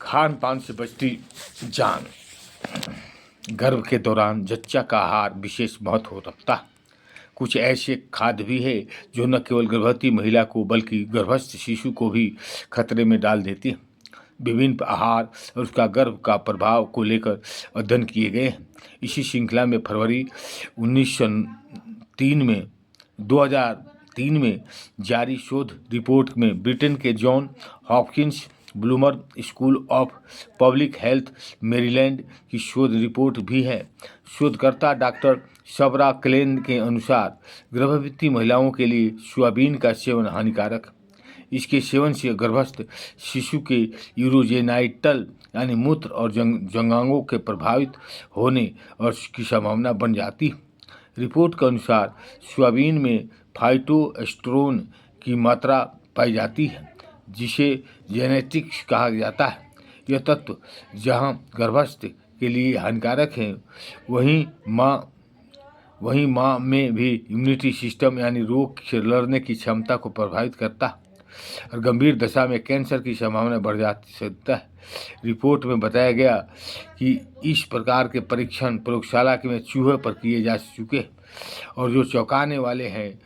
खान पान से बचती जान। गर्भ के दौरान जच्चा का आहार विशेष महत्व रखता है। कुछ ऐसे खाद्य भी है जो न केवल गर्भवती महिला को बल्कि गर्भस्थ शिशु को भी खतरे में डाल देती है। विभिन्न आहार और उसका गर्भ का प्रभाव को लेकर अध्ययन किए गए हैं। इसी श्रृंखला में फरवरी 2003 में जारी शोध रिपोर्ट में ब्रिटेन के John Hopkins bloomer school of public health Maryland की शोध रिपोर्ट भी है। शोधकर्ता डॉक्टर सबरा क्लेन के अनुसार गर्भवती महिलाओं के लिए सोयाबीन का सेवन हानिकारक। इसके सेवन से गर्भस्थ शिशु के यूरोजेनाइटल यानी मूत्र और जंगांगों के प्रभावित होने और की संभावना बन जाती है। रिपोर्ट के अनुसार सोयाबीन में फाइटोएस्ट्रोन की मात्रा पाई जाती है, जिसे जेनेटिक्स कहा जाता है। यह तत्व जहां गर्भस्थ के लिए हानिकारक है, वहीं माँ में भी इम्यूनिटी सिस्टम यानी रोग से लड़ने की क्षमता को प्रभावित करता है और गंभीर दशा में कैंसर की संभावना बढ़ सकता है। रिपोर्ट में बताया गया कि इस प्रकार के परीक्षण प्रयोगशाला में चूहे पर किए जा चुके और जो चौंकाने वाले हैं।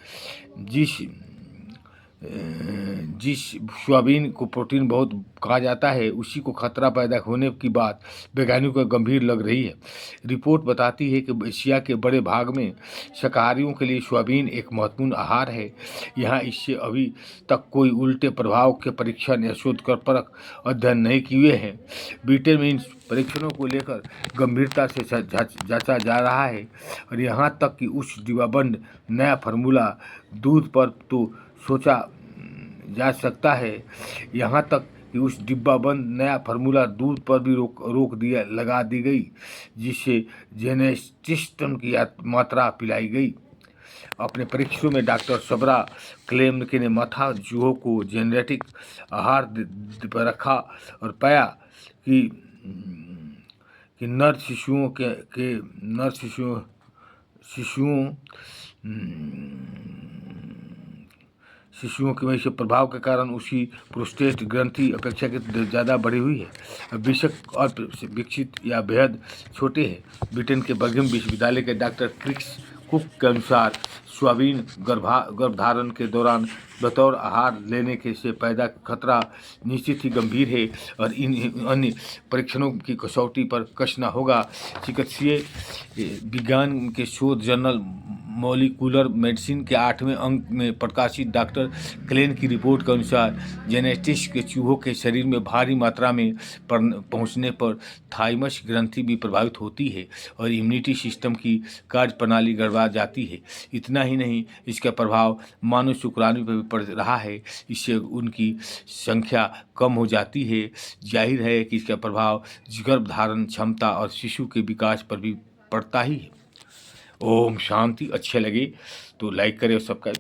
जिस सोयाबीन को प्रोटीन बहुत कहा जाता है, उसी को खतरा पैदा होने की बात वैज्ञानिकों को गंभीर लग रही है। रिपोर्ट बताती है कि एशिया के बड़े भाग में शाकाहारियों के लिए सोयाबीन एक महत्वपूर्ण आहार है। यहाँ इससे अभी तक कोई उल्टे प्रभाव के परीक्षण या शोधपरक अध्ययन नहीं किए हैं। ब्रिटेन में इन परीक्षणों को लेकर गंभीरता से जांचा जा रहा है और यहाँ तक कि उस डिब्बाबंद नया फार्मूला दूध पर तो सोचा जा सकता है। यहाँ तक कि उस डिब्बाबंद नया फार्मूला दूध पर भी लगा दी गई, जिससे जेनेस्टिस्टन की मात्रा पिलाई गई। अपने परीक्षणों में डॉक्टर सबरा क्लेम ने माथा चूहों को जेनेटिक आहार पर रखा और पाया कि नर शिशुओं के वैसे प्रभाव के कारण उसकी प्रोस्टेट ग्रंथि अपेक्षाकृत ज़्यादा बढ़ी हुई है। बेशक और विकसित या बेहद छोटे हैं। ब्रिटेन के बर्मिंघम विश्वविद्यालय के डॉक्टर क्रिस कुक के अनुसार सोयाबीन गर्भधारण के दौरान बतौर आहार लेने के से पैदा खतरा निश्चित ही गंभीर है और इन अन्य परीक्षणों की कसौटी पर कसना होगा। चिकित्सीय विज्ञान के शोध जर्नल मॉलिक्यूलर मेडिसिन के 8वें अंक में प्रकाशित डॉक्टर क्लेन की रिपोर्ट के अनुसार जेनेटिक्स के चूहों के शरीर में भारी मात्रा में पहुंचने पर थाइमस ग्रंथि भी प्रभावित होती है और इम्यूनिटी सिस्टम की कार्यप्रणाली गड़बड़ा जाती है। इतना ही नहीं, इसका प्रभाव मानव शुक्राणु पर भी पड़ रहा है। इससे उनकी संख्या कम हो जाती है। जाहिर है कि इसका प्रभाव गर्भधारण क्षमता और शिशु के विकास पर भी पड़ता ही है। ओम शांति। अच्छे लगे तो लाइक करें और सब्सक्राइब करें।